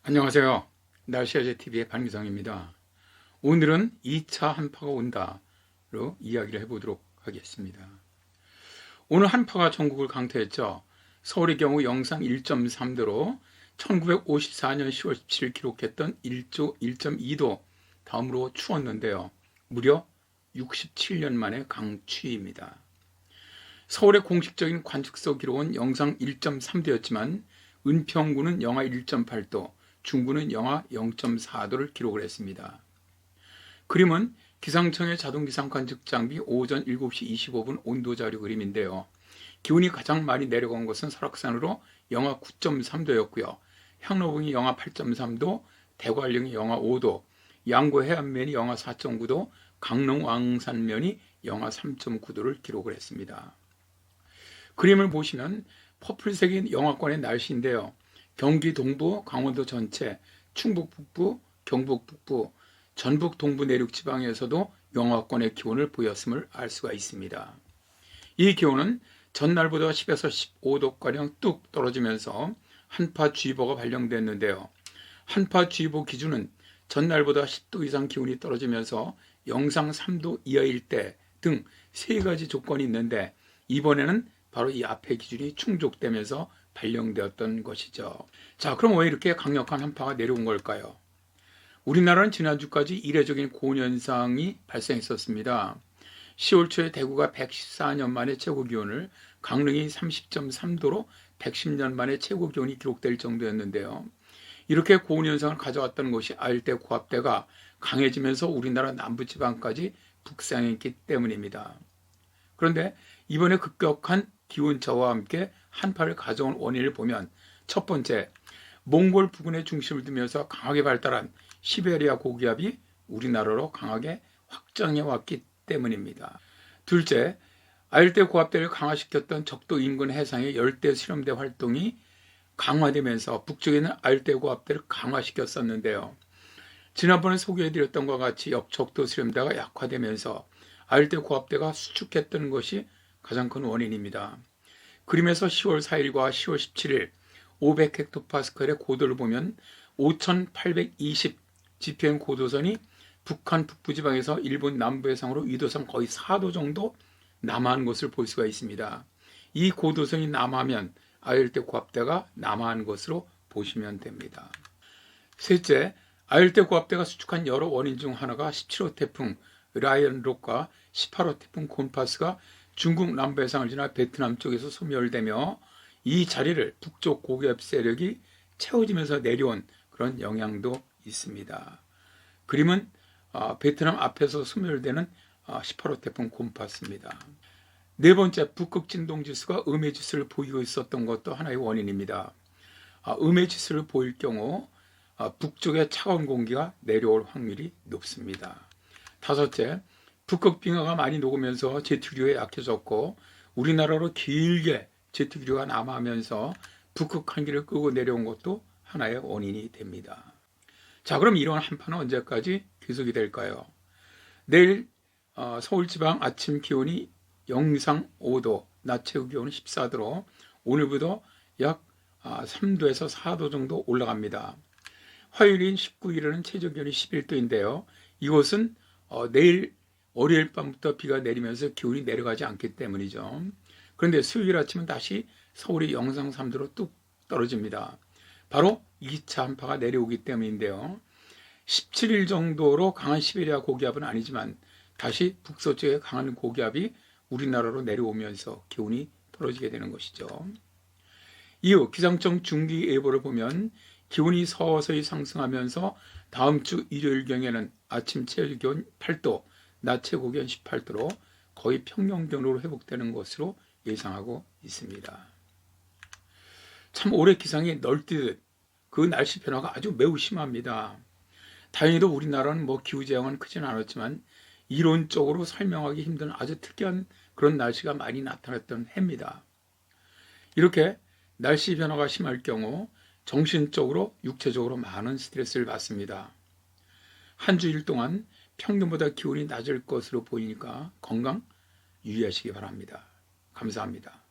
안녕하세요. 날씨아재TV의 박미성입니다. 오늘은 2차 한파가 온다로 이야기를 해보도록 하겠습니다. 오늘 한파가 전국을 강타했죠. 서울의 경우 영상 1.3도로 1954년 10월 17일 기록했던 1.2도 다음으로 추웠는데요. 무려 67년 만에 강추위입니다. 서울의 공식적인 관측소 기록은 영상 1.3도였지만 은평구는 영하 1.8도, 중구는 영하 0.4도를 기록을 했습니다. 그림은 기상청의 자동기상 관측 장비 오전 7시 25분 온도자료 그림인데요. 기온이 가장 많이 내려간 것은 설악산으로 영하 9.3도였고요. 향로봉이 영하 8.3도, 대관령이 영하 5도, 양구 해안면이 영하 4.9도, 강릉 왕산면이 영하 3.9도를 기록을 했습니다. 그림을 보시면 퍼플색인 영하권의 날씨인데요. 경기 동부, 강원도 전체, 충북 북부, 경북 북부, 전북 동부 내륙 지방에서도 영하권의 기온을 보였음을 알 수가 있습니다. 이 기온은 전날보다 10에서 15도가량 뚝 떨어지면서 한파주의보가 발령됐는데요. 한파주의보 기준은 전날보다 10도 이상 기온이 떨어지면서 영상 3도 이하일 때 등 3가지 조건이 있는데 이번에는 바로 이 앞의 기준이 충족되면서 발령되었던 것이죠. 자, 그럼 왜 이렇게 강력한 한파가 내려온 걸까요? 우리나라는 지난주까지 이례적인 고온현상이 발생했었습니다. 10월 초에 대구가 114년 만에 최고기온을, 강릉이 30.3도로 110년 만에 최고기온이 기록될 정도였는데요. 이렇게 고온현상을 가져왔다는 것이 아열대 고압대가 강해지면서 우리나라 남부지방까지 북상했기 때문입니다. 그런데 이번에 급격한 기온차와 함께 한파를 가져온 원인을 보면 첫 번째, 몽골 부근에 중심을 두면서 강하게 발달한 시베리아 고기압이 우리나라로 강하게 확장해 왔기 때문입니다. 둘째, 아열대 고압대를 강화시켰던 적도 인근 해상의 열대 수렴대 활동이 강화되면서 북쪽에 있는 아열대 고압대를 강화시켰었는데요. 지난번에 소개해드렸던 것과 같이 적도 수렴대가 약화되면서 아열대 고압대가 수축했던 것이 가장 큰 원인입니다. 그림에서 10월 4일과 10월 17일 500헥토파스칼의 고도를 보면 5820 GPM 고도선이 북한 북부지방에서 일본 남부 해상으로 위도상 거의 4도 정도 남하한 것을 볼 수가 있습니다. 이 고도선이 남하면 아열대 고압대가 남하한 것으로 보시면 됩니다. 셋째, 아열대 고압대가 수축한 여러 원인 중 하나가 17호 태풍 라이언록과 18호 태풍 곤파스가 중국 남부해상을 지나 베트남 쪽에서 소멸되며 이 자리를 북쪽 고기압 세력이 채워지면서 내려온 그런 영향도 있습니다. 그림은 베트남 앞에서 소멸되는 18호 태풍 곤파스입니다. 네 번째, 북극 진동 지수가 음해 지수를 보이고 있었던 것도 하나의 원인입니다. 음해 지수를 보일 경우 북쪽에 차가운 공기가 내려올 확률이 높습니다. 다섯째, 북극 빙하가 많이 녹으면서 제트기류가 약해졌고 우리나라로 길게 제트기류가 남하면서 북극 한기를 끄고 내려온 것도 하나의 원인이 됩니다. 자, 그럼 이런 한파는 언제까지 계속이 될까요? 내일 서울 지방 아침 기온이 영상 5도, 낮 최고 기온은 14도로 오늘부터 약 3도에서 4도 정도 올라갑니다. 화요일인 19일에는 최저 기온이 11도인데요. 이곳은 내일 월요일 밤부터 비가 내리면서 기온이 내려가지 않기 때문이죠. 그런데 수요일 아침은 다시 서울이 영상 3도로 뚝 떨어집니다. 바로 2차 한파가 내려오기 때문인데요. 17일 정도로 강한 시베리아 고기압은 아니지만 다시 북서쪽에 강한 고기압이 우리나라로 내려오면서 기온이 떨어지게 되는 것이죠. 이후 기상청 중기예보를 보면 기온이 서서히 상승하면서 다음 주 일요일경에는 아침 최저 기온 8도, 낮 최고 기온 18도로 거의 평년 기온으로 회복되는 것으로 예상하고 있습니다. 참 올해 기상이 널뛰듯 그 날씨 변화가 아주 매우 심합니다. 다행히도 우리나라는 기후재앙은 크진 않았지만 이론적으로 설명하기 힘든 아주 특이한 그런 날씨가 많이 나타났던 해입니다. 이렇게 날씨 변화가 심할 경우 정신적으로 육체적으로 많은 스트레스를 받습니다. 한 주일 동안 평균보다 기온이 낮을 것으로 보이니까 건강 유의하시기 바랍니다. 감사합니다.